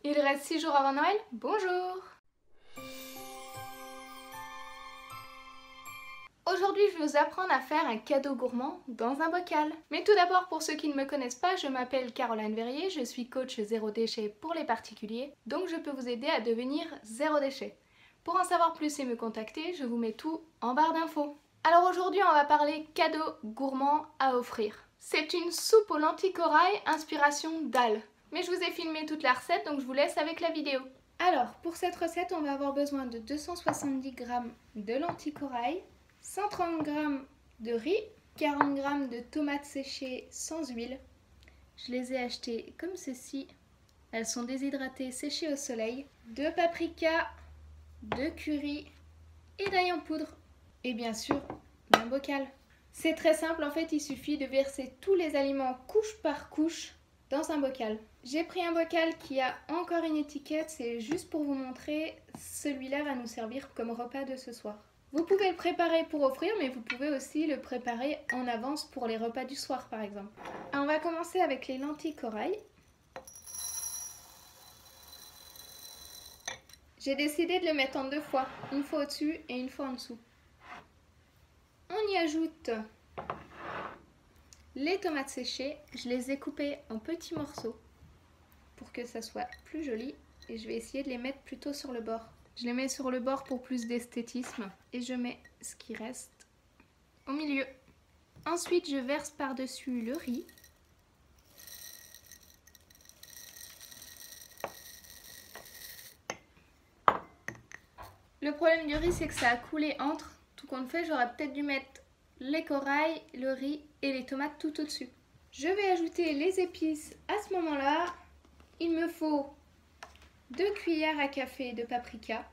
Il reste 6 jours avant Noël. Bonjour! Aujourd'hui, je vais vous apprendre à faire un cadeau gourmand dans un bocal. Mais tout d'abord, pour ceux qui ne me connaissent pas, je m'appelle Caroline Verrier, je suis coach zéro déchet pour les particuliers, donc je peux vous aider à devenir zéro déchet. Pour en savoir plus et me contacter, je vous mets tout en barre d'infos. Alors aujourd'hui, on va parler cadeau gourmand à offrir. C'est une soupe aux lentilles corail, inspiration dalle. Mais je vous ai filmé toute la recette, donc je vous laisse avec la vidéo. Alors, pour cette recette, on va avoir besoin de 270 g de lentilles corail, 130 g de riz, 40 g de tomates séchées sans huile. Je les ai achetées comme ceci. Elles sont déshydratées, séchées au soleil. 2 paprikas, 2 curry et d'ail en poudre. Et bien sûr, un bocal. C'est très simple, en fait, il suffit de verser tous les aliments couche par couche dans un bocal. J'ai pris un bocal qui a encore une étiquette, c'est juste pour vous montrer. Celui-là va nous servir comme repas de ce soir. Vous pouvez le préparer pour offrir, mais vous pouvez aussi le préparer en avance pour les repas du soir, par exemple. Alors, on va commencer avec les lentilles corail. J'ai décidé de le mettre en 2 fois, une fois au-dessus et une fois en dessous. On y ajoute les tomates séchées. Je les ai coupées en petits morceaux pour que ça soit plus joli. Et je vais essayer de les mettre plutôt sur le bord. Je les mets sur le bord pour plus d'esthétisme. Et je mets ce qui reste au milieu. Ensuite, je verse par-dessus le riz. Le problème du riz, c'est que ça a coulé entre. Tout compte fait, j'aurais peut-être dû mettre les corails, le riz et les tomates tout au-dessus. Je vais ajouter les épices à ce moment-là. Il me faut 2 cuillères à café de paprika.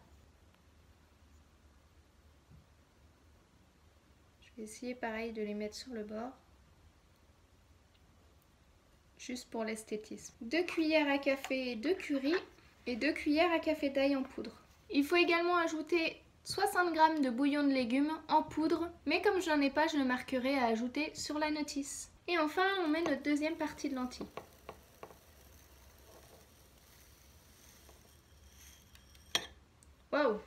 Je vais essayer pareil de les mettre sur le bord. Juste pour l'esthétisme. 2 cuillères à café de curry et 2 cuillères à café d'ail en poudre. Il faut également ajouter 60 g de bouillon de légumes en poudre, mais comme je n'en ai pas, je le marquerai à ajouter sur la notice. Et enfin, on met notre deuxième partie de lentilles. Waouh,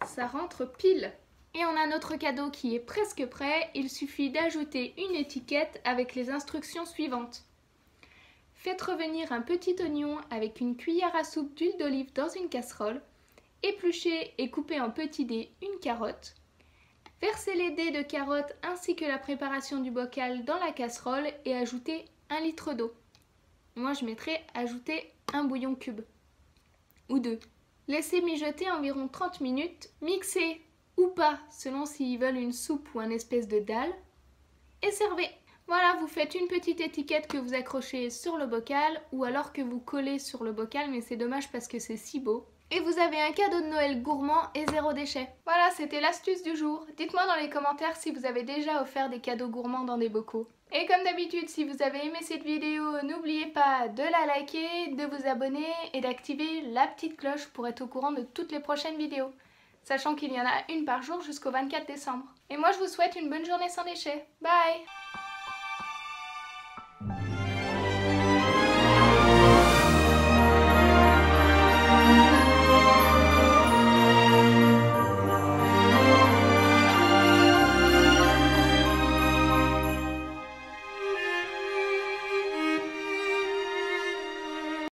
ça rentre pile! Et on a notre cadeau qui est presque prêt. Il suffit d'ajouter une étiquette avec les instructions suivantes. Faites revenir un petit oignon avec une cuillère à soupe d'huile d'olive dans une casserole. Épluchez et coupez en petits dés une carotte. Versez les dés de carotte ainsi que la préparation du bocal dans la casserole et ajoutez 1 litre d'eau. Moi je mettrais ajouter un bouillon cube ou 2. Laissez mijoter environ 30 minutes, mixez ou pas selon s'ils veulent une soupe ou un espèce de dalle et servez. Voilà, vous faites une petite étiquette que vous accrochez sur le bocal ou alors que vous collez sur le bocal, mais c'est dommage parce que c'est si beau. Et vous avez un cadeau de Noël gourmand et zéro déchet. Voilà, c'était l'astuce du jour. Dites-moi dans les commentaires si vous avez déjà offert des cadeaux gourmands dans des bocaux. Et comme d'habitude, si vous avez aimé cette vidéo, n'oubliez pas de la liker, de vous abonner et d'activer la petite cloche pour être au courant de toutes les prochaines vidéos. Sachant qu'il y en a une par jour jusqu'au 24 décembre. Et moi je vous souhaite une bonne journée sans déchets. Bye!